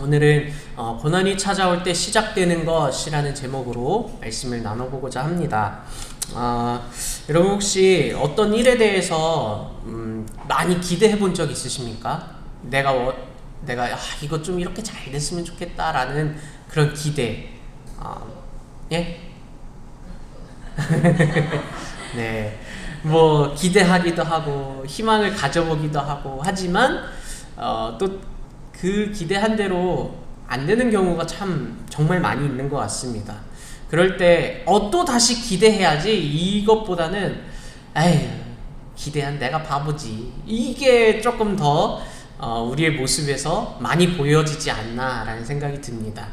오늘은 고난이 찾아올 때 시작되는 것이라는 제목으로 말씀을 나눠보고자 합니다. 여러분 혹시 어떤 일에 대해서 많이 기대해 본 적 있으십니까? 내가 이거 좀 이렇게 잘 됐으면 좋겠다라는 그런 기대. 예? 네. 뭐 기대하기도 하고 희망을 가져보기도 하고 하지만 또 그 기대한 대로 안 되는 경우가 참 정말 많이 있는 것 같습니다. 그럴 때 또 다시 기대해야지 이것보다는 에이 기대한 내가 바보지 이게 조금 더 우리의 모습에서 많이 보여지지 않나라는 생각이 듭니다.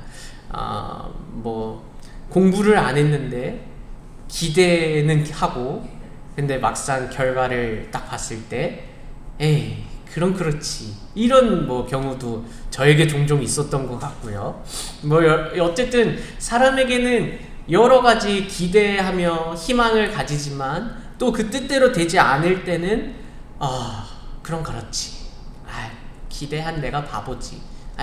뭐 공부를 안 했는데 기대는 하고 근데 막상 결과를 딱 봤을 때 에이 그럼 그렇지 이런 뭐 경우도 저에게 종종 있었던 것 같고요. 뭐 어쨌든 사람에게는 여러 가지 기대하며 희망을 가지지만 또 그 뜻대로 되지 않을 때는 그럼 그렇지 기대한 내가 바보지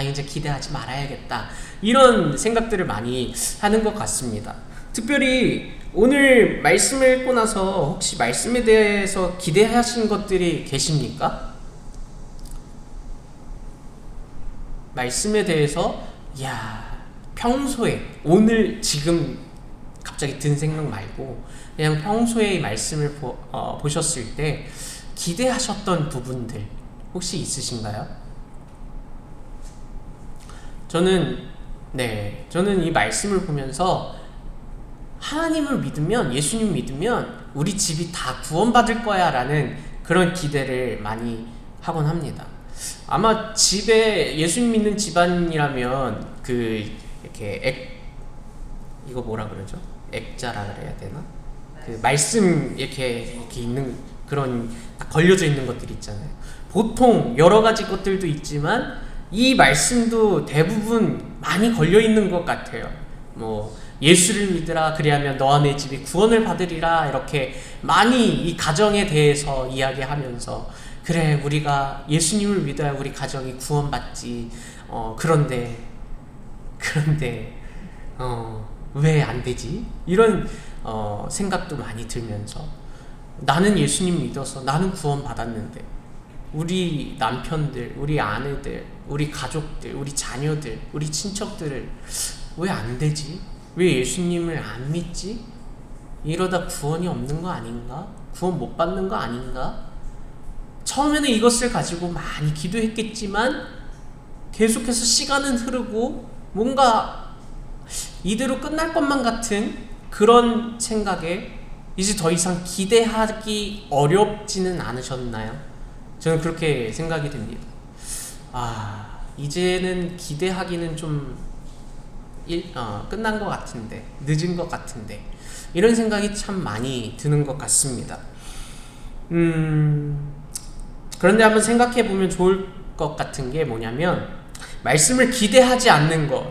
이제 기대하지 말아야겠다 이런 생각들을 많이 하는 것 같습니다. 특별히 오늘 말씀을 읽고 나서 혹시 말씀에 대해서 기대하신 것들이 계십니까? 말씀에 대해서 평소에 오늘 지금 갑자기 든 생각 말고 그냥 평소에 말씀을 보셨을 때 기대하셨던 부분들 혹시 있으신가요? 저는 이 말씀을 보면서 하나님을 믿으면 예수님 믿으면 우리 집이 다 구원받을 거야 라는 그런 기대를 많이 하곤 합니다. 아마 집에 예수님 믿는 집안이라면 이렇게 이거 뭐라 그러죠? 액자라 그래야 되나? 그 말씀 이렇게 있는 그런 딱 걸려져 있는 것들 있잖아요. 보통 여러 가지 것들도 있지만 이 말씀도 대부분 많이 걸려 있는 것 같아요. 뭐 예수를 믿으라 그리하면 너와 내 집이 구원을 받으리라 이렇게 많이 이 가정에 대해서 이야기하면서 그래 우리가 예수님을 믿어야 우리 가정이 구원받지 그런데 왜 안 되지? 이런 생각도 많이 들면서 나는 예수님 믿어서 나는 구원받았는데 우리 남편들, 우리 아내들, 우리 가족들, 우리 자녀들, 우리 친척들을 왜 안 되지? 왜 예수님을 안 믿지? 이러다 구원이 없는 거 아닌가? 구원 못 받는 거 아닌가? 처음에는 이것을 가지고 많이 기도했겠지만 계속해서 시간은 흐르고 뭔가 이대로 끝날 것만 같은 그런 생각에 이제 더 이상 기대하기 어렵지는 않으셨나요? 저는 그렇게 생각이 됩니다. 이제는 기대하기는 좀 끝난 것 같은데 늦은 것 같은데 이런 생각이 참 많이 드는 것 같습니다. 그런데 한번 생각해 보면 좋을 것 같은 게 뭐냐면 말씀을 기대하지 않는 것,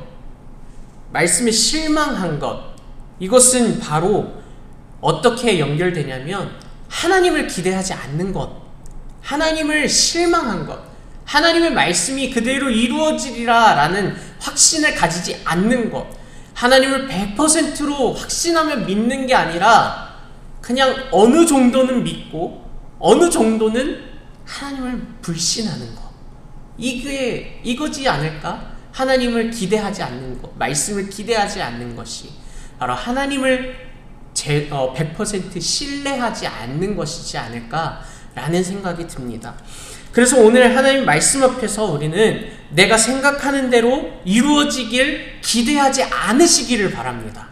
말씀에 실망한 것, 이것은 바로 어떻게 연결되냐면 하나님을 기대하지 않는 것, 하나님을 실망한 것, 하나님의 말씀이 그대로 이루어지리라 라는 확신을 가지지 않는 것, 하나님을 100%로 확신하며 믿는 게 아니라 그냥 어느 정도는 믿고 어느 정도는 하나님을 불신하는 것, 이거지 않을까? 하나님을 기대하지 않는 것, 말씀을 기대하지 않는 것이 바로 하나님을 100% 신뢰하지 않는 것이지 않을까라는 생각이 듭니다. 그래서 오늘 하나님 말씀 앞에서 우리는 내가 생각하는 대로 이루어지길 기대하지 않으시기를 바랍니다.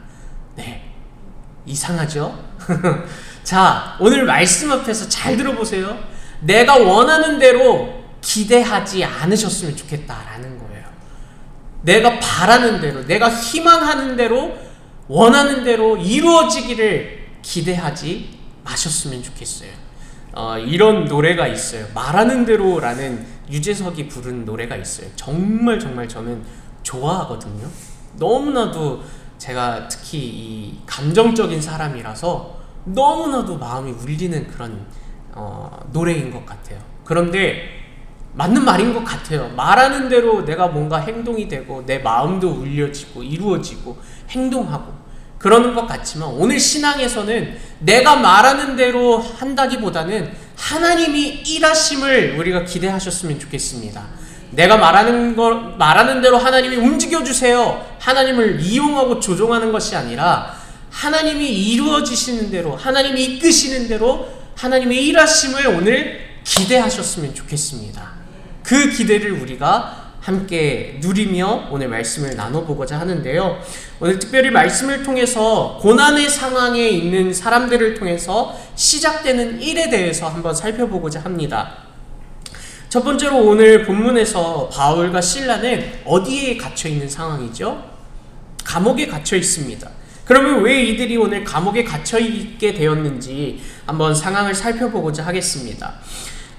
이상하죠? 자, 오늘 말씀 앞에서 잘 들어보세요. 내가 원하는 대로 기대하지 않으셨으면 좋겠다라는 거예요. 내가 바라는 대로, 내가 희망하는 대로, 원하는 대로 이루어지기를 기대하지 마셨으면 좋겠어요. 이런 노래가 있어요. 말하는 대로라는 유재석이 부른 노래가 있어요. 정말 저는 좋아하거든요. 너무나도 제가 특히 이 감정적인 사람이라서 너무나도 마음이 울리는 그런 노래인 것 같아요. 그런데 맞는 말인 것 같아요. 말하는 대로 내가 뭔가 행동이 되고 내 마음도 울려지고 이루어지고 행동하고 그러는 것 같지만, 오늘 신앙에서는 내가 말하는 대로 한다기보다는 하나님이 일하심을 우리가 기대하셨으면 좋겠습니다. 내가 말하는 대로 하나님이 움직여주세요, 하나님을 이용하고 조종하는 것이 아니라 하나님이 이루어지시는 대로, 하나님이 이끄시는 대로 하나님의 일하심을 오늘 기대하셨으면 좋겠습니다. 그 기대를 우리가 함께 누리며 오늘 말씀을 나눠보고자 하는데요. 오늘 특별히 말씀을 통해서 고난의 상황에 있는 사람들을 통해서 시작되는 일에 대해서 한번 살펴보고자 합니다. 첫 번째로 오늘 본문에서 바울과 실라는 어디에 갇혀 있는 상황이죠? 감옥에 갇혀 있습니다. 그러면 왜 이들이 오늘 감옥에 갇혀 있게 되었는지 한번 상황을 살펴보고자 하겠습니다.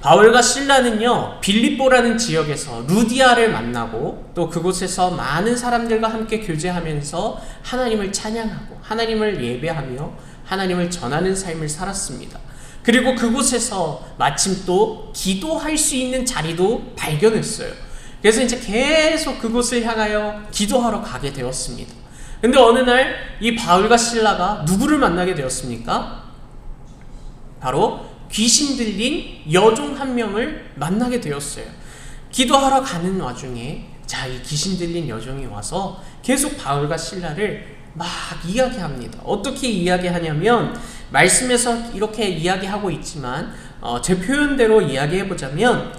바울과 실라는요, 빌립보라는 지역에서 루디아를 만나고 또 그곳에서 많은 사람들과 함께 교제하면서 하나님을 찬양하고 하나님을 예배하며 하나님을 전하는 삶을 살았습니다. 그리고 그곳에서 마침 또 기도할 수 있는 자리도 발견했어요. 그래서 이제 계속 그곳을 향하여 기도하러 가게 되었습니다. 근데 어느 날 이 바울과 실라가 누구를 만나게 되었습니까? 바로 귀신 들린 여종 한 명을 만나게 되었어요. 기도하러 가는 와중에 이 귀신 들린 여종이 와서 계속 바울과 실라를 막 이야기합니다. 어떻게 이야기하냐면, 말씀에서 이렇게 이야기하고 있지만 제 표현대로 이야기해보자면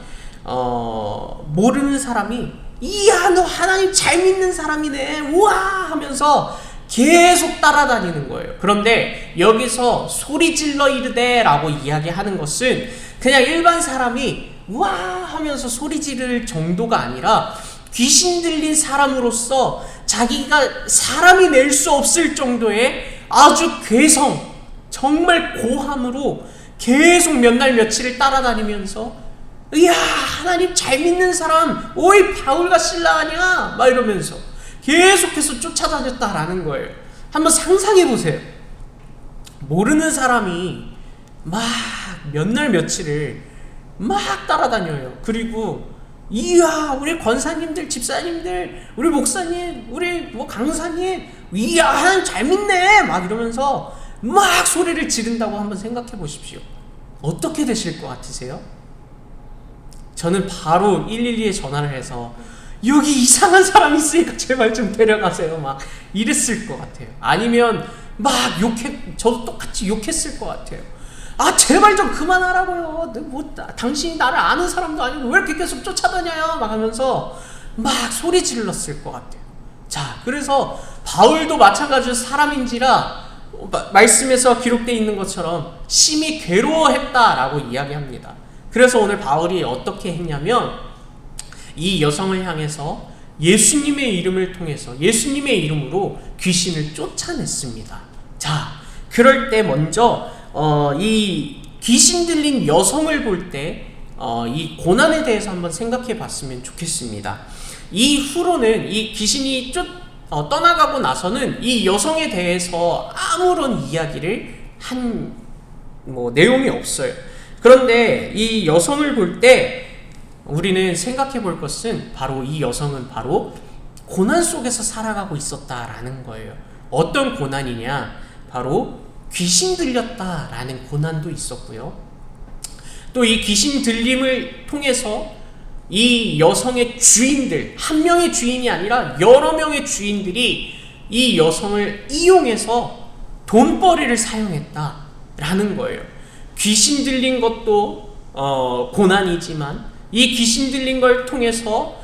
모르는 사람이 이야 너 하나님 잘 믿는 사람이네 우와 하면서 계속 따라다니는 거예요. 그런데 여기서 소리 질러 이르되 라고 이야기하는 것은 그냥 일반 사람이 와 하면서 소리 지를 정도가 아니라 귀신 들린 사람으로서 자기가 사람이 낼 수 없을 정도의 아주 괴성, 정말 고함으로 계속 몇 날 며칠을 따라다니면서 이야 하나님 잘 믿는 사람 오이 바울과 실라 아니야 막 이러면서 계속해서 쫓아다녔다라는 거예요. 한번 상상해 보세요. 모르는 사람이 막 몇 날 며칠을 막 따라다녀요. 그리고 이야 우리 권사님들, 집사님들, 우리 목사님, 우리 강사님 이야 하나님 잘 믿네 막 이러면서 막 소리를 지른다고 한번 생각해 보십시오. 어떻게 되실 것 같으세요? 저는 바로 112에 전화를 해서 여기 이상한 사람 있으니까 제발 좀 데려가세요 막 이랬을 것 같아요. 아니면 막 저도 똑같이 욕했을 것 같아요. 아 제발 좀 그만하라고요. 당신이 나를 아는 사람도 아니고 왜 이렇게 계속 쫓아다녀요 막 하면서 막 소리 질렀을 것 같아요. 자, 그래서 바울도 마찬가지로 사람인지라 말씀에서 기록되어 있는 것처럼 심히 괴로워했다라고 이야기합니다. 그래서 오늘 바울이 어떻게 했냐면 이 여성을 향해서 예수님의 이름을 통해서 예수님의 이름으로 귀신을 쫓아냈습니다. 자, 그럴 때 먼저 이 귀신 들린 여성을 볼 때 이 고난에 대해서 한번 생각해 봤으면 좋겠습니다. 이후로는 이 귀신이 떠나가고 나서는 이 여성에 대해서 아무런 이야기를 한 내용이 없어요. 그런데 이 여성을 볼 때 우리는 생각해 볼 것은 바로 이 여성은 바로 고난 속에서 살아가고 있었다라는 거예요. 어떤 고난이냐? 바로 귀신 들렸다라는 고난도 있었고요. 또 이 귀신 들림을 통해서 이 여성의 주인들, 한 명의 주인이 아니라 여러 명의 주인들이 이 여성을 이용해서 돈벌이를 사용했다라는 거예요. 귀신 들린 것도 고난이지만 이 귀신 들린 걸 통해서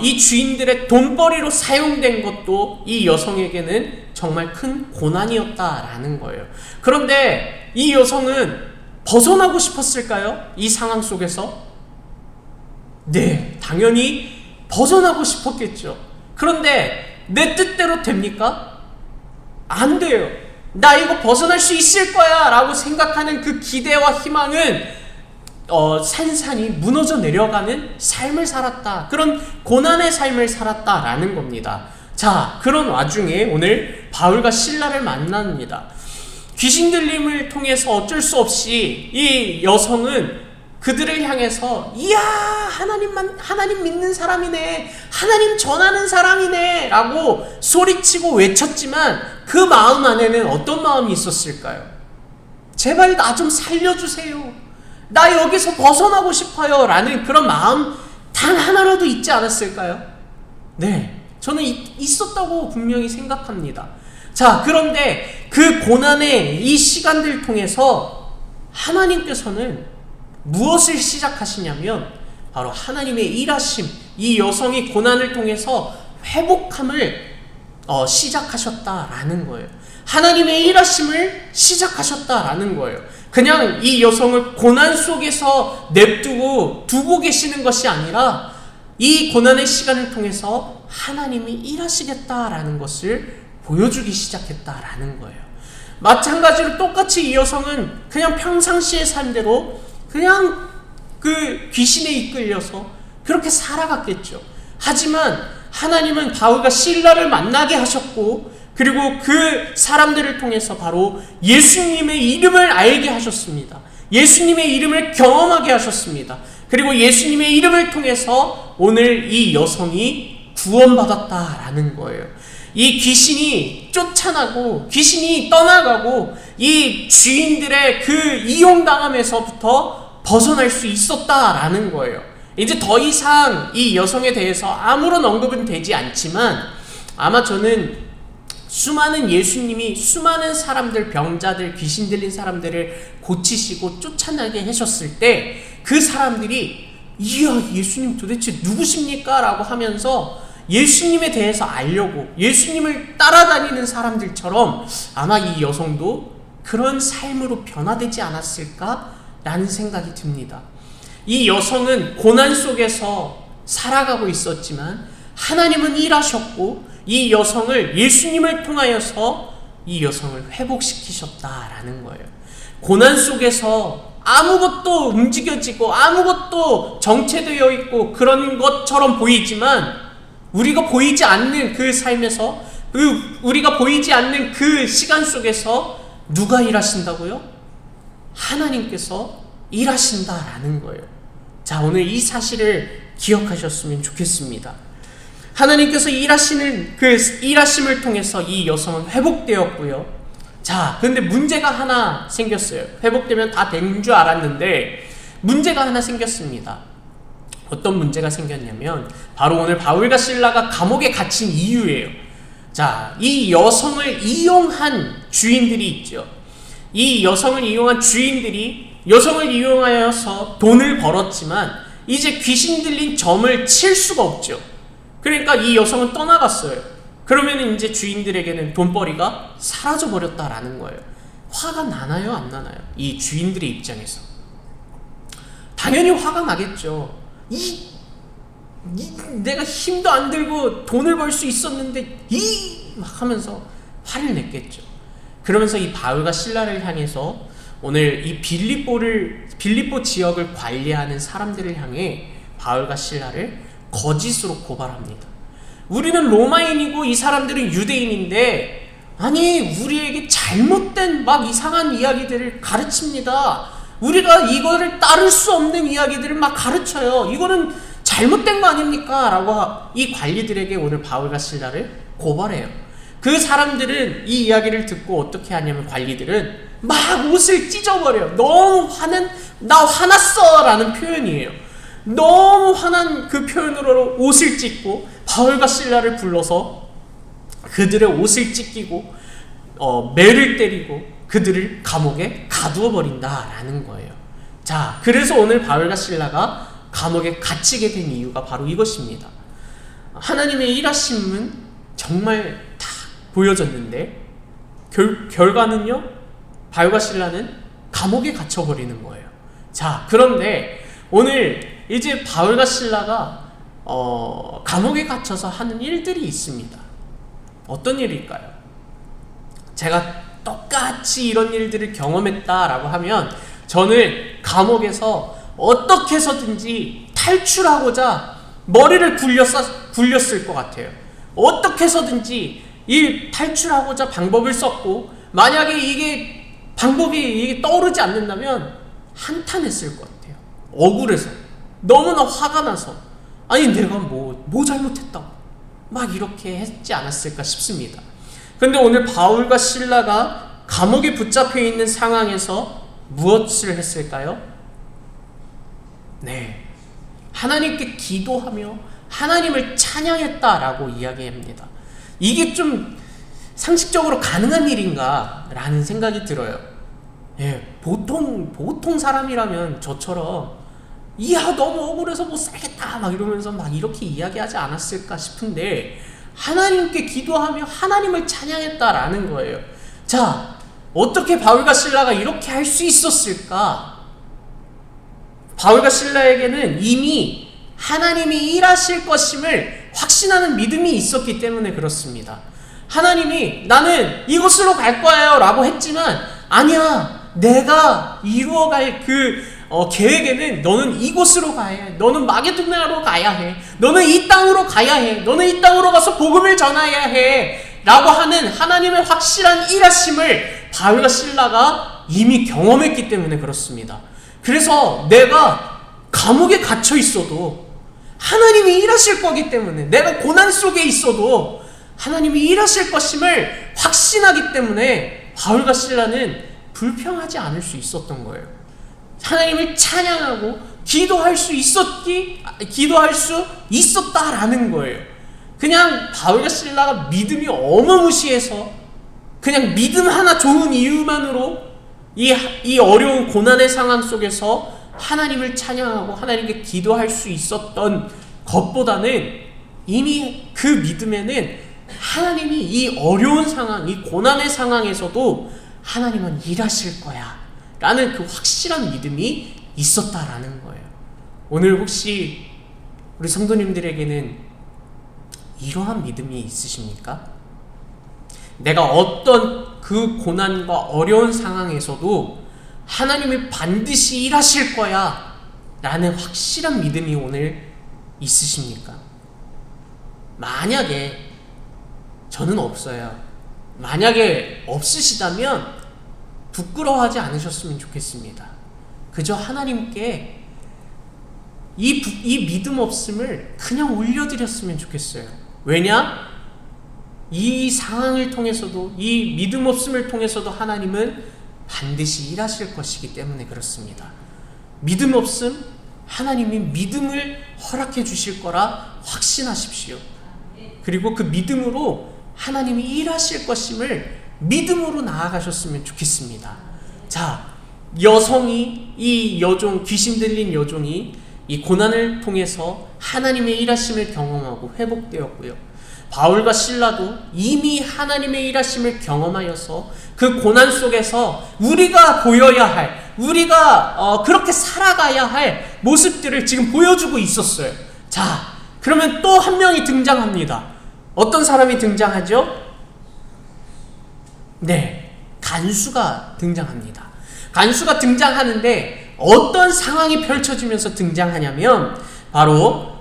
이 주인들의 돈벌이로 사용된 것도 이 여성에게는 정말 큰 고난이었다라는 거예요. 그런데 이 여성은 벗어나고 싶었을까요? 이 상황 속에서? 네, 당연히 벗어나고 싶었겠죠. 그런데 내 뜻대로 됩니까? 안 돼요. 나 이거 벗어날 수 있을 거야 라고 생각하는 그 기대와 희망은 산산이 무너져 내려가는 삶을 살았다. 그런 고난의 삶을 살았다라는 겁니다. 자, 그런 와중에 오늘 바울과 실라를 만납니다. 귀신 들림을 통해서 어쩔 수 없이 이 여성은 그들을 향해서 이야 하나님 믿는 사람이네, 하나님 전하는 사람이네 라고 소리치고 외쳤지만 그 마음 안에는 어떤 마음이 있었을까요? 제발 나 좀 살려주세요, 나 여기서 벗어나고 싶어요 라는 그런 마음 단 하나라도 있지 않았을까요? 네, 저는 있었다고 분명히 생각합니다. 자, 그런데 그 고난의 이 시간들 통해서 하나님께서는 무엇을 시작하시냐면 바로 하나님의 일하심, 이 여성이 고난을 통해서 회복함을 시작하셨다라는 거예요. 하나님의 일하심을 시작하셨다라는 거예요. 그냥 이 여성을 고난 속에서 두고 계시는 것이 아니라 이 고난의 시간을 통해서 하나님이 일하시겠다라는 것을 보여주기 시작했다라는 거예요. 마찬가지로 똑같이 이 여성은 그냥 평상시의 삶대로 그냥 그 귀신에 이끌려서 그렇게 살아갔겠죠. 하지만 하나님은 바울과 실라를 만나게 하셨고, 그리고 그 사람들을 통해서 바로 예수님의 이름을 알게 하셨습니다. 예수님의 이름을 경험하게 하셨습니다. 그리고 예수님의 이름을 통해서 오늘 이 여성이 구원받았다라는 거예요. 이 귀신이 쫓아나고 귀신이 떠나가고 이 주인들의 그 이용당함에서부터 벗어날 수 있었다라는 거예요. 이제 더 이상 이 여성에 대해서 아무런 언급은 되지 않지만, 아마 저는 예수님이 수많은 사람들, 병자들, 귀신 들린 사람들을 고치시고 쫓아나게 하셨을 때 그 사람들이 이야 예수님 도대체 누구십니까? 라고 하면서 예수님에 대해서 알려고 예수님을 따라다니는 사람들처럼 아마 이 여성도 그런 삶으로 변화되지 않았을까? 라는 생각이 듭니다. 이 여성은 고난 속에서 살아가고 있었지만 하나님은 일하셨고 이 여성을 예수님을 통하여서 이 여성을 회복시키셨다라는 거예요. 고난 속에서 아무것도 움직여지고 아무것도 정체되어 있고 그런 것처럼 보이지만 우리가 보이지 않는 그 삶에서 우리가 보이지 않는 그 시간 속에서 누가 일하신다고요? 하나님께서 일하신다라는 거예요. 자, 오늘 이 사실을 기억하셨으면 좋겠습니다. 하나님께서 일하시는 그 일하심을 통해서 이 여성은 회복되었고요. 자, 근데 문제가 하나 생겼어요. 회복되면 다 된 줄 알았는데 문제가 하나 생겼습니다. 어떤 문제가 생겼냐면 바로 오늘 바울과 실라가 감옥에 갇힌 이유예요. 자, 이 여성을 이용한 주인들이 있죠. 이 여성을 이용한 주인들이 여성을 이용하여서 돈을 벌었지만 이제 귀신 들린 점을 칠 수가 없죠. 그러니까 이 여성은 떠나갔어요. 그러면 이제 주인들에게는 돈벌이가 사라져 버렸다라는 거예요. 화가 나나요, 안 나나요? 이 주인들의 입장에서 당연히 화가 나겠죠. 내가 힘도 안 들고 돈을 벌 수 있었는데 막 하면서 화를 냈겠죠. 그러면서 이 바울과 실라를 향해서 오늘 이 빌립보 지역을 관리하는 사람들을 향해 바울과 실라를 거짓으로 고발합니다. 우리는 로마인이고 이 사람들은 유대인인데 아니 우리에게 잘못된 막 이상한 이야기들을 가르칩니다. 우리가 이거를 따를 수 없는 이야기들을 막 가르쳐요. 이거는 잘못된 거 아닙니까? 라고 이 관리들에게 오늘 바울과 실라를 고발해요. 그 사람들은 이 이야기를 듣고 어떻게 하냐면 관리들은 막 옷을 찢어버려요. 너무 나 화났어 라는 표현이에요. 너무 화난 그 표현으로 옷을 찢고 바울과 실라를 불러서 그들의 옷을 찢기고 매를 때리고 그들을 감옥에 가두어 버린다라는 거예요. 자, 그래서 오늘 바울과 실라가 감옥에 갇히게 된 이유가 바로 이것입니다. 하나님의 일하심은 정말 다 보여졌는데 결과는요, 바울과 실라는 감옥에 갇혀버리는 거예요. 자, 그런데 오늘 이제 바울과 실라가 감옥에 갇혀서 하는 일들이 있습니다. 어떤 일일까요? 제가 똑같이 이런 일들을 경험했다라고 하면 저는 감옥에서 어떻게 해서든지 탈출하고자 머리를 굴렸을 것 같아요. 어떻게 해서든지 이 탈출하고자 방법을 썼고, 만약에 이게 방법이 떠오르지 않는다면 한탄했을 것 같아요. 억울해서, 너무나 화가 나서, 아니 내가 뭐 잘못했다고 막 이렇게 했지 않았을까 싶습니다. 근데 오늘 바울과 실라가 감옥에 붙잡혀 있는 상황에서 무엇을 했을까요? 네, 하나님께 기도하며 하나님을 찬양했다라고 이야기합니다. 이게 좀 상식적으로 가능한 일인가 라는 생각이 들어요. 예, 보통 사람이라면 저처럼 이야 너무 억울해서 못 살겠다 막 이러면서 막 이렇게 이야기하지 않았을까 싶은데, 하나님께 기도하며 하나님을 찬양했다라는 거예요. 자, 어떻게 바울과 실라가 이렇게 할 수 있었을까? 바울과 실라에게는 이미 하나님이 일하실 것임을 확신하는 믿음이 있었기 때문에 그렇습니다. 하나님이 나는 이곳으로 갈 거예요 라고 했지만, 아니야, 내가 이루어갈 계획에는 너는 이곳으로 가야 해. 너는 마게도냐로 가야 해. 너는 이 땅으로 가야 해. 너는 이 땅으로 가서 복음을 전해야 해. 라고 하는 하나님의 확실한 일하심을 바울과 실라가 이미 경험했기 때문에 그렇습니다. 그래서 내가 감옥에 갇혀 있어도 하나님이 일하실 거기 때문에, 내가 고난 속에 있어도 하나님이 일하실 것임을 확신하기 때문에 바울과 실라는 불평하지 않을 수 있었던 거예요. 하나님을 찬양하고 기도할 수 있었다라는 거예요. 그냥 바울과 실라가 믿음이 어마무시해서 그냥 믿음 하나 좋은 이유만으로 이 어려운 고난의 상황 속에서 하나님을 찬양하고 하나님께 기도할 수 있었던 것보다는, 이미 그 믿음에는 하나님이 이 어려운 상황, 이 고난의 상황에서도 하나님은 일하실 거야 라는 그 확실한 믿음이 있었다라는 거예요. 오늘 혹시 우리 성도님들에게는 이러한 믿음이 있으십니까? 내가 어떤 그 고난과 어려운 상황에서도 하나님이 반드시 일하실 거야 라는 확실한 믿음이 오늘 있으십니까? 만약에 저는 없어요. 만약에 없으시다면 부끄러워하지 않으셨으면 좋겠습니다. 그저 하나님께 이 믿음 없음을 그냥 올려드렸으면 좋겠어요. 왜냐? 이 상황을 통해서도, 이 믿음 없음을 통해서도 하나님은 반드시 일하실 것이기 때문에 그렇습니다. 믿음 없음, 하나님이 믿음을 허락해 주실 거라 확신하십시오. 그리고 그 믿음으로 하나님이 일하실 것임을 믿음으로 나아가셨으면 좋겠습니다. 자, 이 여종, 귀신 들린 여종이 이 고난을 통해서 하나님의 일하심을 경험하고 회복되었고요. 바울과 실라도 이미 하나님의 일하심을 경험하여서 그 고난 속에서 우리가 보여야 할, 우리가 그렇게 살아가야 할 모습들을 지금 보여주고 있었어요. 자, 그러면 또 한 명이 등장합니다. 어떤 사람이 등장하죠? 네, 간수가 등장합니다. 간수가 등장하는데 어떤 상황이 펼쳐지면서 등장하냐면, 바로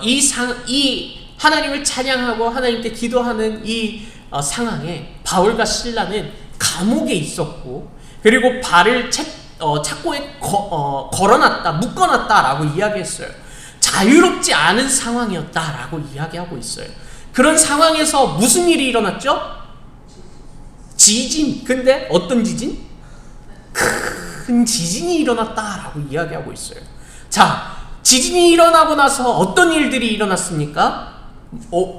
이 하나님을 찬양하고 하나님께 기도하는 이 상황에 바울과 실라는 감옥에 있었고, 그리고 발을 착고에 걸어놨다, 묶어놨다라고 이야기했어요. 자유롭지 않은 상황이었다라고 이야기하고 있어요. 그런 상황에서 무슨 일이 일어났죠? 지진. 근데 어떤 지진? 큰 지진이 일어났다라고 이야기하고 있어요. 자, 지진이 일어나고 나서 어떤 일들이 일어났습니까?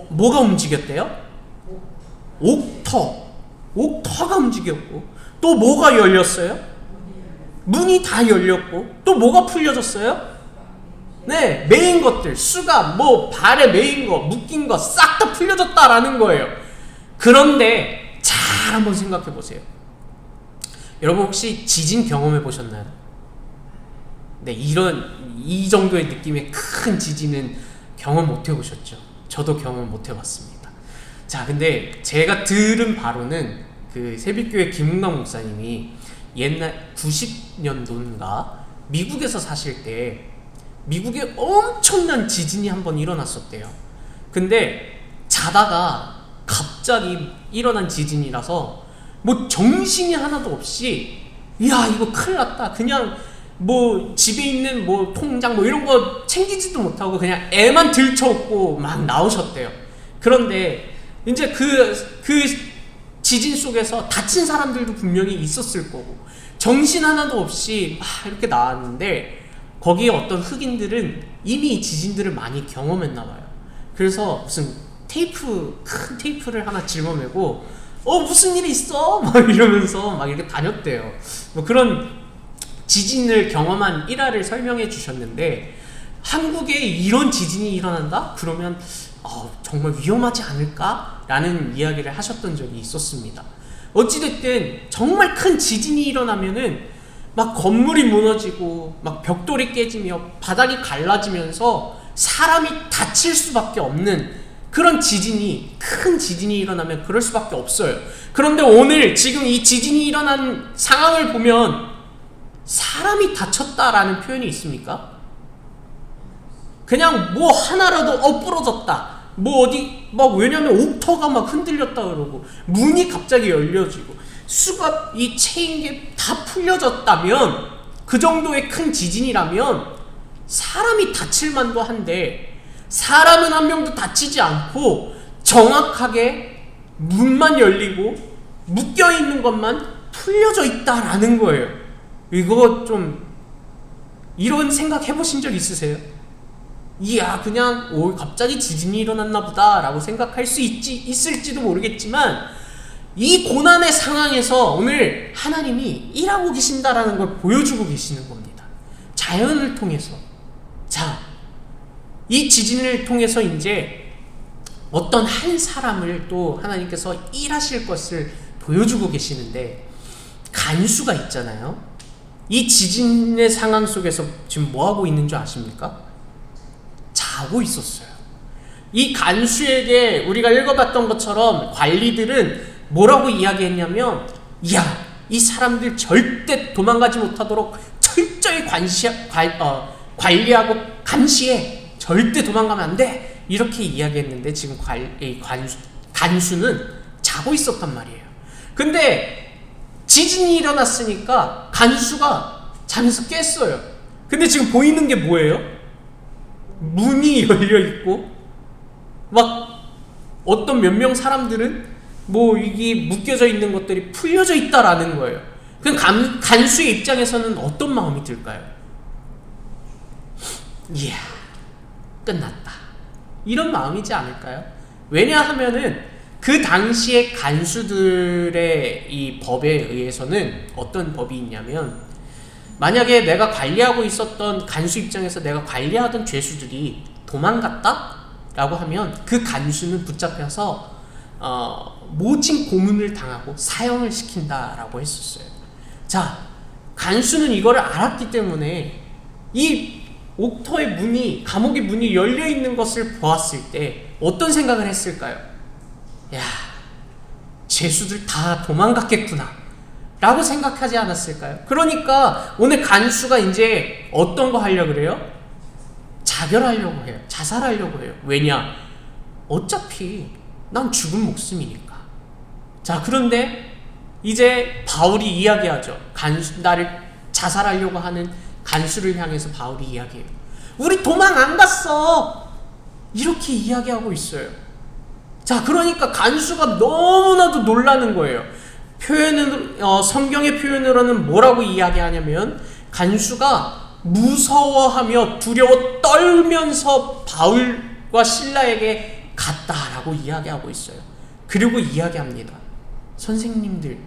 뭐가 움직였대요? 옥터가 움직였고, 또 뭐가 열렸어요? 문이 다 열렸고, 또 뭐가 풀려졌어요? 네, 메인 것들, 수갑, 발에 메인 거, 묶인 거 싹 다 풀려졌다라는 거예요. 그런데 잘 한번 생각해 보세요. 여러분 혹시 지진 경험해 보셨나요? 네, 이 정도의 느낌의 큰 지진은 경험 못 해보셨죠? 저도 경험 못 해봤습니다. 자, 근데 제가 들은 바로는 그 새빛교회 김웅남 목사님이 옛날 90년도인가 미국에서 사실 때 미국에 엄청난 지진이 한번 일어났었대요. 근데 자다가 갑자기 일어난 지진이라서 정신이 하나도 없이, 이야 이거 큰일 났다, 그냥 뭐 집에 있는 뭐 통장 뭐 이런 거 챙기지도 못하고 그냥 애만 들쳐업고 막 나오셨대요. 그런데 이제 그 지진 속에서 다친 사람들도 분명히 있었을 거고 정신 하나도 없이 막 이렇게 나왔는데 거기에 어떤 흑인들은 이미 지진들을 많이 경험했나 봐요. 그래서 무슨 큰 테이프를 하나 짊어매고 무슨 일이 있어? 막 이러면서 막 이렇게 다녔대요. 뭐 그런 지진을 경험한 일화를 설명해 주셨는데 한국에 이런 지진이 일어난다? 그러면 정말 위험하지 않을까? 라는 이야기를 하셨던 적이 있었습니다. 어찌됐든 정말 큰 지진이 일어나면은 막 건물이 무너지고 막 벽돌이 깨지며 바닥이 갈라지면서 사람이 다칠 수밖에 없는 그런 큰 지진이 일어나면 그럴 수밖에 없어요. 그런데 오늘 지금 이 지진이 일어난 상황을 보면 사람이 다쳤다라는 표현이 있습니까? 그냥 뭐 하나라도 엎부러졌다. 뭐 어디 막 왜냐면 옥터가 막 흔들렸다 그러고 문이 갑자기 열려지고 수갑 이 체인게 다 풀려졌다면 그 정도의 큰 지진이라면 사람이 다칠 만도 한데 사람은 한 명도 다치지 않고 정확하게 문만 열리고 묶여있는 것만 풀려져 있다라는 거예요. 이거 좀 이런 생각 해보신 적 있으세요? 이야 그냥 갑자기 지진이 일어났나 보다 라고 생각할 수 있을지도 모르겠지만 이 고난의 상황에서 오늘 하나님이 일하고 계신다라는 걸 보여주고 계시는 겁니다. 자연을 통해서. 자, 이 지진을 통해서 이제 어떤 한 사람을 또 하나님께서 일하실 것을 보여주고 계시는데 간수가 있잖아요. 이 지진의 상황 속에서 지금 뭐하고 있는 줄 아십니까? 자고 있었어요. 이 간수에게 우리가 읽어봤던 것처럼 관리들은 뭐라고 이야기했냐면 이 사람들 절대 도망가지 못하도록 철저히 관리하고 감시해. 절대 도망가면 안 돼. 이렇게 이야기했는데 지금 간수는 자고 있었단 말이에요. 근데 지진이 일어났으니까 간수가 잠에서 깼어요. 근데 지금 보이는 게 뭐예요? 문이 열려있고 막 어떤 몇 명 사람들은 뭐 이게 묶여져 있는 것들이 풀려져 있다라는 거예요. 그럼 간수의 입장에서는 어떤 마음이 들까요? 이야 끝났다 이런 마음이지 않을까요? 왜냐하면은 그 당시에 간수들의 이 법에 의해서는 어떤 법이 있냐면 만약에 내가 관리하고 있었던 간수 입장에서 내가 관리하던 죄수들이 도망갔다? 라고 하면 그 간수는 붙잡혀서 모진 고문을 당하고 사형을 시킨다라고 했었어요. 자, 간수는 이거를 알았기 때문에 이 옥터의 문이 감옥의 문이 열려있는 것을 보았을 때 어떤 생각을 했을까요? 야, 죄수들 다 도망갔겠구나 라고 생각하지 않았을까요? 그러니까 오늘 간수가 이제 어떤 거 하려고 그래요? 자결하려고 해요. 자살하려고 해요. 왜냐? 어차피 난 죽은 목숨이니까. 자, 그런데 이제 바울이 이야기하죠. 나를 자살하려고 하는 간수를 향해서 바울이 이야기해요. 우리 도망 안 갔어. 이렇게 이야기하고 있어요. 자, 그러니까 간수가 너무나도 놀라는 거예요. 성경의 표현으로는 뭐라고 이야기하냐면 간수가 무서워하며 두려워 떨면서 바울과 실라에게 갔다라고 이야기하고 있어요. 그리고 이야기합니다. 선생님들,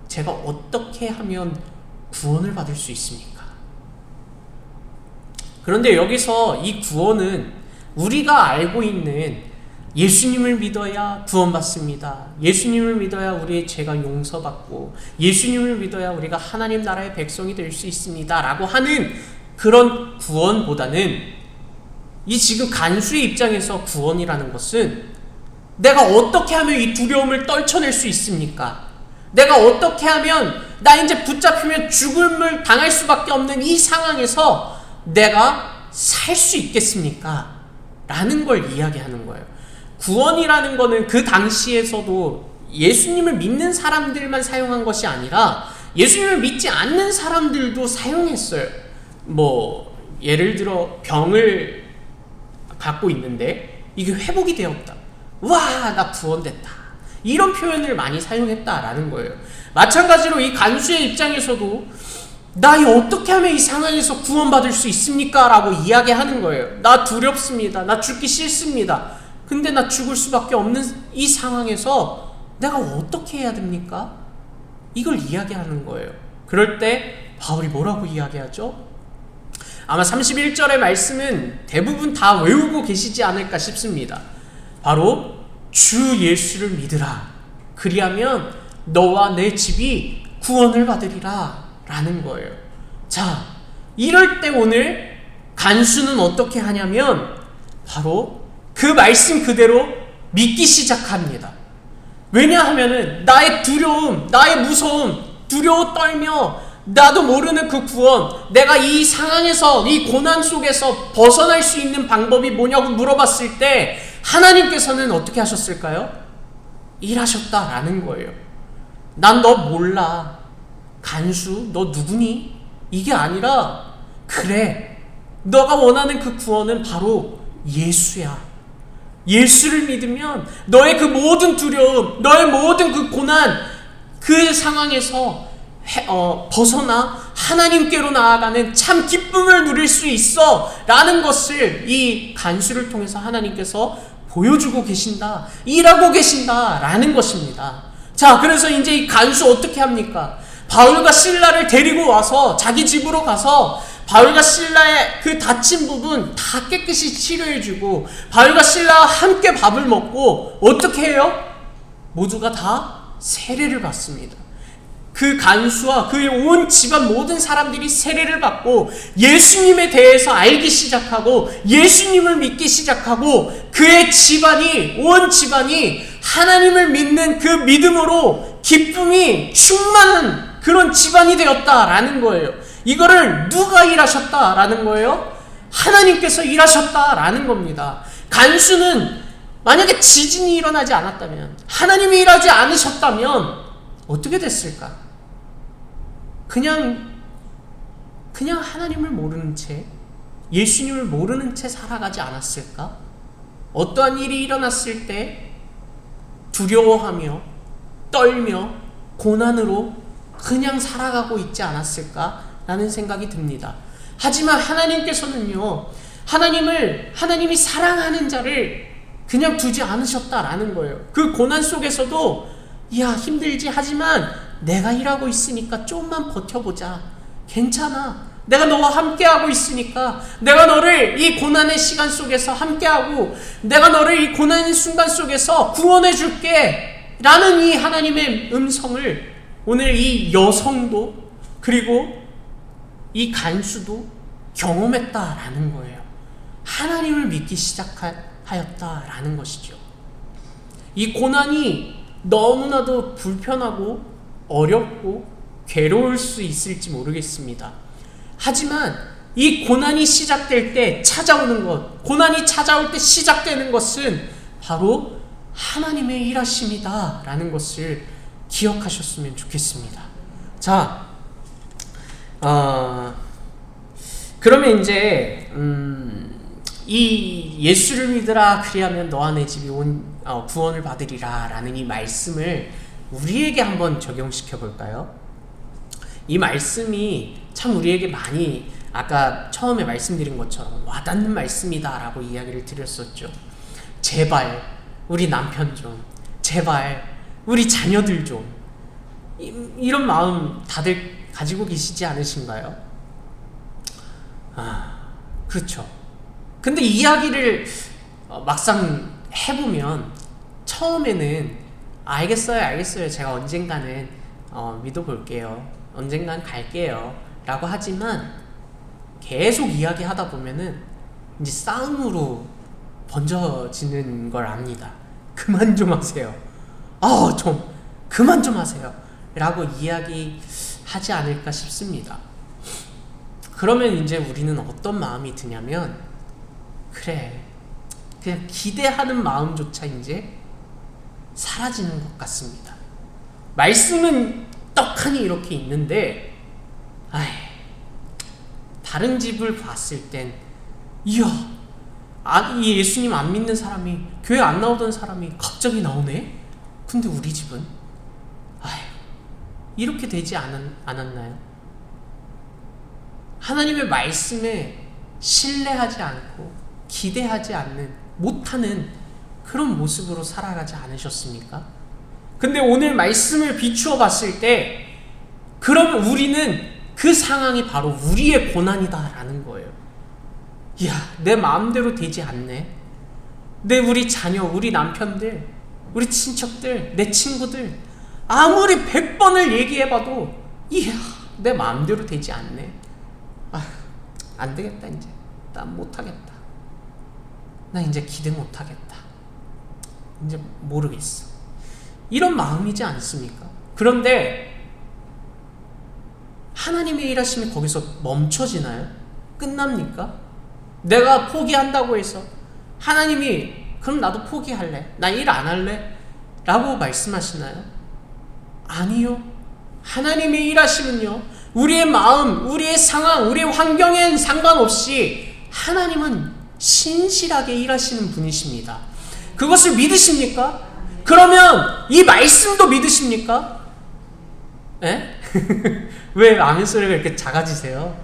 제가 어떻게 하면 구원을 받을 수 있습니까? 그런데 여기서 이 구원은 우리가 알고 있는 예수님을 믿어야 구원받습니다. 예수님을 믿어야 우리의 죄가 용서받고 예수님을 믿어야 우리가 하나님 나라의 백성이 될 수 있습니다 라고 하는 그런 구원보다는 이 지금 간수의 입장에서 구원이라는 것은 내가 어떻게 하면 이 두려움을 떨쳐낼 수 있습니까? 내가 어떻게 하면 나 이제 붙잡히면 죽음을 당할 수밖에 없는 이 상황에서 내가 살 수 있겠습니까? 라는 걸 이야기하는 거예요. 구원이라는 거는 그 당시에서도 예수님을 믿는 사람들만 사용한 것이 아니라 예수님을 믿지 않는 사람들도 사용했어요. 뭐 예를 들어 병을 갖고 있는데 이게 회복이 되었다. 와, 나 구원됐다. 이런 표현을 많이 사용했다라는 거예요. 마찬가지로 이 간수의 입장에서도 나 어떻게 하면 이 상황에서 구원받을 수 있습니까? 라고 이야기하는 거예요. 나 두렵습니다. 나 죽기 싫습니다. 근데 나 죽을 수밖에 없는 이 상황에서 내가 어떻게 해야 됩니까? 이걸 이야기하는 거예요. 그럴 때 바울이 뭐라고 이야기하죠? 아마 31절의 말씀은 대부분 다 외우고 계시지 않을까 싶습니다. 바로 주 예수를 믿으라. 그리하면 너와 내 집이 구원을 받으리라 라는 거예요. 자, 이럴 때 오늘 간수는 어떻게 하냐면 바로 그 말씀 그대로 믿기 시작합니다. 왜냐하면은 나의 두려움, 나의 무서움, 두려워 떨며 나도 모르는 그 구원, 내가 이 상황에서, 이 고난 속에서 벗어날 수 있는 방법이 뭐냐고 물어봤을 때 하나님께서는 어떻게 하셨을까요? 일하셨다라는 거예요. 난 너 몰라. 간수, 너 누구니? 이게 아니라 그래, 너가 원하는 그 구원은 바로 예수야. 예수를 믿으면 너의 그 모든 두려움, 너의 모든 그 고난, 그 상황에서 벗어나 하나님께로 나아가는 참 기쁨을 누릴 수 있어 라는 것을 이 간수를 통해서 하나님께서 보여주고 계신다, 일하고 계신다 라는 것입니다. 자, 그래서 이제 이 간수 어떻게 합니까? 바울과 실라를 데리고 와서 자기 집으로 가서 바울과 실라의 그 다친 부분 다 깨끗이 치료해주고 바울과 실라와 함께 밥을 먹고 어떻게 해요? 모두가 다 세례를 받습니다. 그 간수와 그의 온 집안 모든 사람들이 세례를 받고 예수님에 대해서 알기 시작하고 예수님을 믿기 시작하고 그의 집안이, 온 집안이 하나님을 믿는 그 믿음으로 기쁨이 충만한 그런 집안이 되었다라는 거예요. 이거를 누가 일하셨다라는 거예요? 하나님께서 일하셨다라는 겁니다. 간수는 만약에 지진이 일어나지 않았다면, 하나님이 일하지 않으셨다면 어떻게 됐을까? 그냥 하나님을 모르는 채, 예수님을 모르는 채 살아가지 않았을까? 어떠한 일이 일어났을 때 두려워하며 떨며 고난으로 그냥 살아가고 있지 않았을까? 라는 생각이 듭니다. 하지만 하나님께서는요, 하나님이 사랑하는 자를 그냥 두지 않으셨다라는 거예요. 그 고난 속에서도 야, 힘들지, 하지만 내가 일하고 있으니까 좀만 버텨보자. 괜찮아. 내가 너와 함께하고 있으니까, 내가 너를 이 고난의 시간 속에서 함께하고, 내가 너를 이 고난의 순간 속에서 구원해 줄게 라는 이 하나님의 음성을 오늘 이 여성도, 그리고 이 간수도 경험했다라는 거예요. 하나님을 믿기 시작하였다라는 것이죠. 이 고난이 너무나도 불편하고 어렵고 괴로울 수 있을지 모르겠습니다. 하지만 이 고난이 시작될 때 찾아오는 것, 고난이 찾아올 때 시작되는 것은 바로 하나님의 일하심이다 라는 것을 기억하셨으면 좋겠습니다. 자, 그러면 이제 이 예수를 믿으라 그리하면 너와 내 집이 구원을 받으리라 라는 이 말씀을 우리에게 한번 적용시켜 볼까요? 이 말씀이 참 우리에게 많이 아까 처음에 말씀드린 것처럼 와닿는 말씀이다 라고 이야기를 드렸었죠. 제발 우리 남편 좀, 제발 우리 자녀들 좀, 이런 마음 다들 가지고 계시지 않으신가요? 그렇죠. 근데 이야기를 막상 해보면 처음에는 알겠어요. 제가 언젠가는 믿어볼게요. 언젠간 갈게요. 라고 하지만 계속 이야기하다 보면은 이제 싸움으로 번져지는 걸 압니다. 그만 좀 하세요. 좀 그만 좀 하세요. 라고 이야기하지 않을까 싶습니다. 그러면 이제 우리는 어떤 마음이 드냐면, 그래, 그냥 기대하는 마음조차 이제 사라지는 것 같습니다. 말씀은 떡하니 이렇게 있는데, 다른 집을 봤을 땐 이야, 이 예수님 안 믿는 사람이, 교회 안 나오던 사람이 갑자기 나오네? 근데 우리 집은 아휴, 이렇게 되지 않았나요? 하나님의 말씀에 신뢰하지 않고 기대하지 않는, 못하는 그런 모습으로 살아가지 않으셨습니까? 근데 오늘 말씀을 비추어 봤을 때 그러면 우리는 그 상황이 바로 우리의 고난이다라는 거예요. 이야, 내 마음대로 되지 않네. 우리 자녀, 우리 남편들, 우리 친척들, 내 친구들 아무리 100번을 얘기해봐도 이야, 내 마음대로 되지 않네. 아휴, 안 되겠다. 이제 난 못하겠다. 나 이제 기대 못하겠다. 이제 모르겠어. 이런 마음이지 않습니까? 그런데 하나님의 일하심이 거기서 멈춰지나요? 끝납니까? 내가 포기한다고 해서 하나님이 그럼 나도 포기할래, 나 일 안 할래? 라고 말씀하시나요? 아니요. 하나님의 일하심은요, 우리의 마음, 우리의 상황, 우리의 환경엔 상관없이 하나님은 신실하게 일하시는 분이십니다. 그것을 믿으십니까? 그러면 이 말씀도 믿으십니까? 에? 왜 아멘 소리가 이렇게 작아지세요?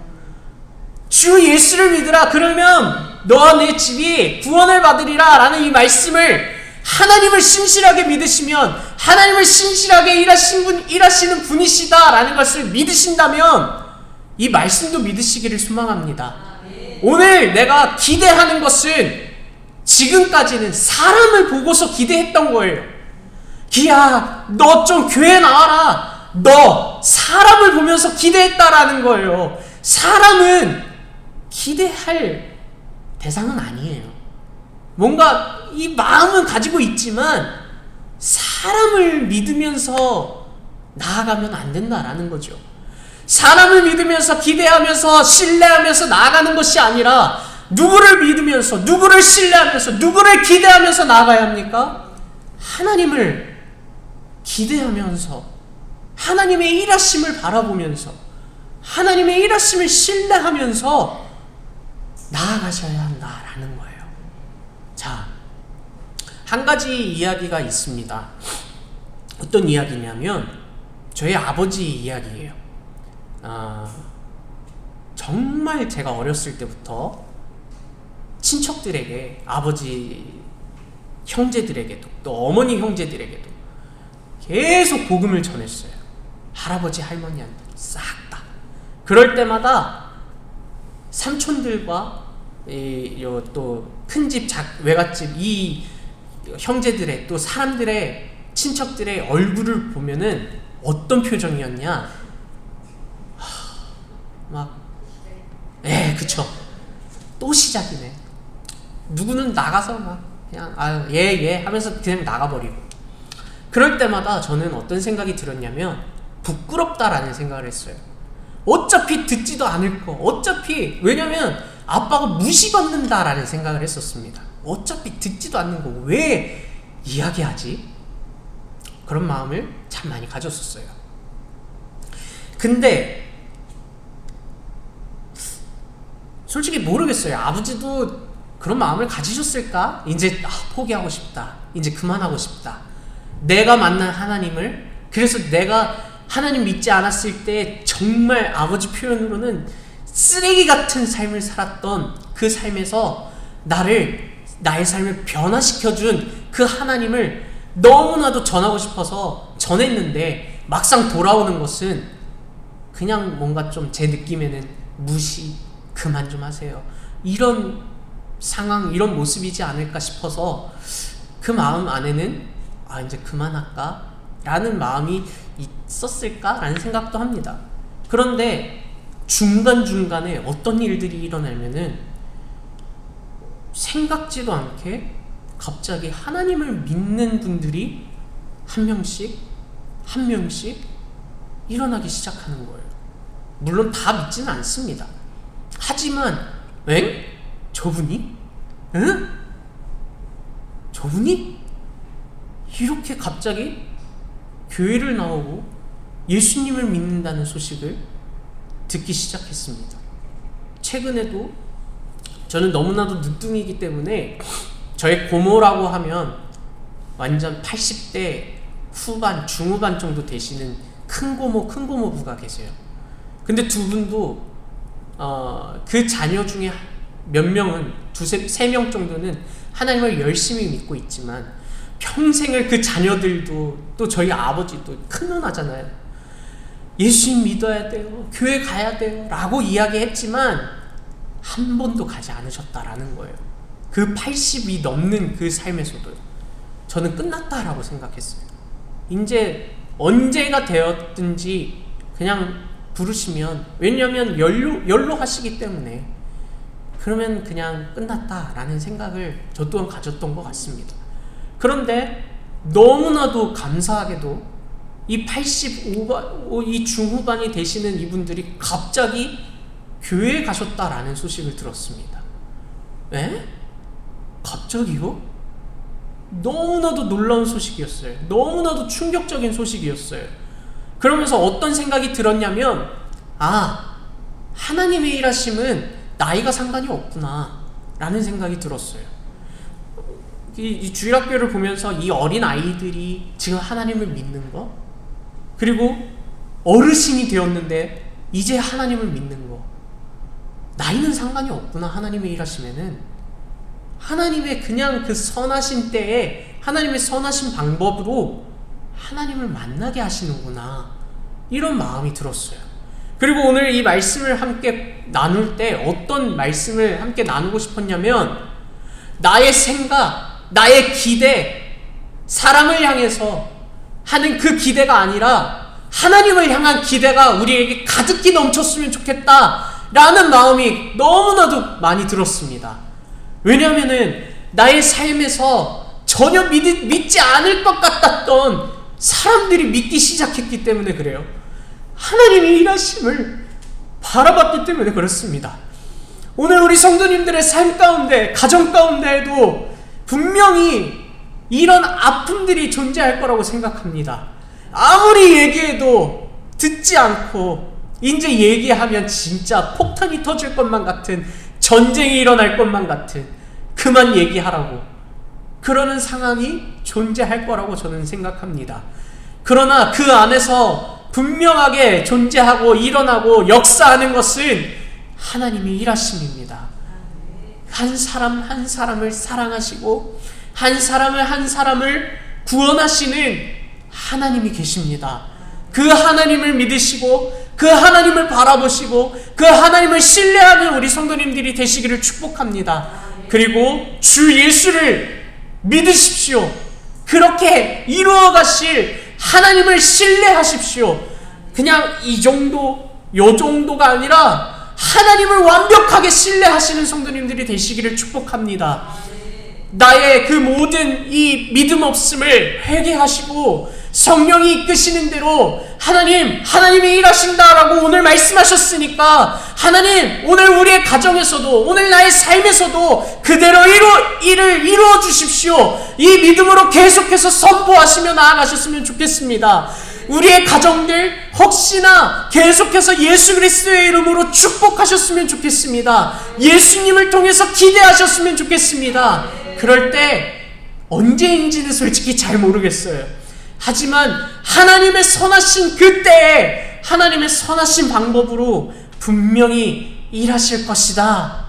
주 예수를 믿으라. 그러면 너와 내 집이 구원을 받으리라 라는 이 말씀을, 하나님을 신실하게 믿으시면 하나님을 신실하게 일하시는 분이시다 라는 것을 믿으신다면 이 말씀도 믿으시기를 소망합니다. 오늘 내가 기대하는 것은 지금까지는 사람을 보고서 기대했던 거예요. 기야, 너 좀 교회 나와라. 너 사람을 보면서 기대했다라는 거예요. 사람은 기대할 대상은 아니에요. 뭔가 이 마음은 가지고 있지만 사람을 믿으면서 나아가면 안 된다라는 거죠. 사람을 믿으면서 기대하면서 신뢰하면서 나아가는 것이 아니라 누구를 믿으면서, 누구를 신뢰하면서, 누구를 기대하면서 나아가야 합니까? 하나님을 기대하면서, 하나님의 일하심을 바라보면서, 하나님의 일하심을 신뢰하면서 나아가셔야 한다라는 거예요. 자, 한 가지 이야기가 있습니다. 어떤 이야기냐면 저희 아버지 이야기예요. 정말 제가 어렸을 때부터 친척들에게, 아버지 형제들에게도, 또 어머니 형제들에게도 계속 복음을 전했어요. 할아버지 할머니한테 싹 다. 그럴 때마다 삼촌들과 또 큰집, 외갓집, 이 형제들의, 또 사람들의, 친척들의 얼굴을 보면은 어떤 표정이었냐? 그쵸. 또 시작이네. 누구는 나가서 막 그냥 예 하면서 그냥 나가버리고. 그럴 때마다 저는 어떤 생각이 들었냐면 부끄럽다라는 생각을 했어요. 어차피 듣지도 않을 거, 어차피, 왜냐면 아빠가 무시받는다라는 생각을 했었습니다. 어차피 듣지도 않는 거 왜 이야기하지? 그런 마음을 참 많이 가졌었어요. 근데 솔직히 모르겠어요. 아버지도 그런 마음을 가지셨을까? 이제 포기하고 싶다. 이제 그만하고 싶다. 내가 만난 하나님을, 그래서 내가 하나님 믿지 않았을 때 정말 아버지 표현으로는 쓰레기 같은 삶을 살았던 그 삶에서 나의 삶을 변화시켜준 그 하나님을 너무나도 전하고 싶어서 전했는데 막상 돌아오는 것은 그냥 뭔가 좀 제 느낌에는 무시, 그만 좀 하세요, 이런 상황, 이런 모습이지 않을까 싶어서 그 마음 안에는 이제 그만할까? 라는 마음이 있었을까? 라는 생각도 합니다. 그런데 중간중간에 어떤 일들이 일어나면은 생각지도 않게 갑자기 하나님을 믿는 분들이 한 명씩 일어나기 시작하는 거예요. 물론 다 믿지는 않습니다. 하지만 저분이? 응? 저분이? 이렇게 갑자기 교회를 나오고 예수님을 믿는다는 소식을 듣기 시작했습니다. 최근에도 저는 너무나도 늦둥이기 때문에 저의 고모라고 하면 완전 80대 후반, 중후반 정도 되시는 큰 고모부가 계세요. 근데 두 분도 그 자녀 중에 몇 명은 세 명 정도는 하나님을 열심히 믿고 있지만 평생을 그 자녀들도 또 저희 아버지도 큰언하잖아요. 예수님 믿어야 돼요. 교회 가야 돼요. 라고 이야기했지만 한 번도 가지 않으셨다라는 거예요. 그 80이 넘는 그 삶에서도 저는 끝났다라고 생각했어요. 이제 언제가 되었든지 그냥 부르시면, 왜냐면 연로하시기 때문에 그러면 그냥 끝났다라는 생각을 저 또한 가졌던 것 같습니다. 그런데 너무나도 감사하게도 이 85반, 이 중후반이 되시는 이분들이 갑자기 교회에 가셨다라는 소식을 들었습니다. 에? 갑자기요? 너무나도 놀라운 소식이었어요. 너무나도 충격적인 소식이었어요. 그러면서 어떤 생각이 들었냐면, 하나님의 일하심은 나이가 상관이 없구나 라는 생각이 들었어요. 이 주일학교를 보면서 이 어린 아이들이 지금 하나님을 믿는 거, 그리고 어르신이 되었는데 이제 하나님을 믿는 거, 나이는 상관이 없구나. 하나님의 일하심에는 하나님의 그냥 그 선하신 때에 하나님의 선하신 방법으로 하나님을 만나게 하시는구나, 이런 마음이 들었어요. 그리고 오늘 이 말씀을 함께 나눌 때 어떤 말씀을 함께 나누고 싶었냐면, 나의 생각, 나의 기대, 사람을 향해서 하는 그 기대가 아니라 하나님을 향한 기대가 우리에게 가득히 넘쳤으면 좋겠다라는 마음이 너무나도 많이 들었습니다. 왜냐하면은 나의 삶에서 전혀 믿지 않을 것 같았던 사람들이 믿기 시작했기 때문에 그래요. 하나님의 일하심을 바라봤기 때문에 그렇습니다. 오늘 우리 성도님들의 삶 가운데, 가정 가운데에도 분명히 이런 아픔들이 존재할 거라고 생각합니다. 아무리 얘기해도 듣지 않고, 이제 얘기하면 진짜 폭탄이 터질 것만 같은, 전쟁이 일어날 것만 같은, 그만 얘기하라고 그러는 상황이 존재할 거라고 저는 생각합니다. 그러나 그 안에서 분명하게 존재하고 일어나고 역사하는 것은 하나님의 일하심입니다. 한 사람 한 사람을 사랑하시고 한 사람을 구원하시는 하나님이 계십니다. 그 하나님을 믿으시고 그 하나님을 바라보시고 그 하나님을 신뢰하는 우리 성도님들이 되시기를 축복합니다. 그리고 주 예수를 믿으십시오. 그렇게 이루어 가실 하나님을 신뢰하십시오. 그냥 이 정도, 요 정도가 아니라 하나님을 완벽하게 신뢰하시는 성도님들이 되시기를 축복합니다. 나의 그 모든 이 믿음 없음을 회개하시고 성령이 이끄시는 대로 하나님이 일하신다라고 오늘 말씀하셨으니까, 하나님 오늘 우리의 가정에서도, 오늘 나의 삶에서도 그대로 일을 이루어 주십시오. 이 믿음으로 계속해서 선포하시며 나아가셨으면 좋겠습니다. 우리의 가정들 혹시나 계속해서 예수 그리스도의 이름으로 축복하셨으면 좋겠습니다. 예수님을 통해서 기대하셨으면 좋겠습니다. 그럴 때 언제인지는 솔직히 잘 모르겠어요. 하지만 하나님의 선하신 그때에 하나님의 선하신 방법으로 분명히 일하실 것이다.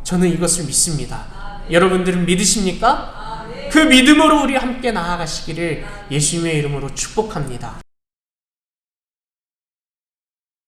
저는 이것을 믿습니다. 여러분들은 믿으십니까? 그 믿음으로 우리 함께 나아가시기를 예수님의 이름으로 축복합니다.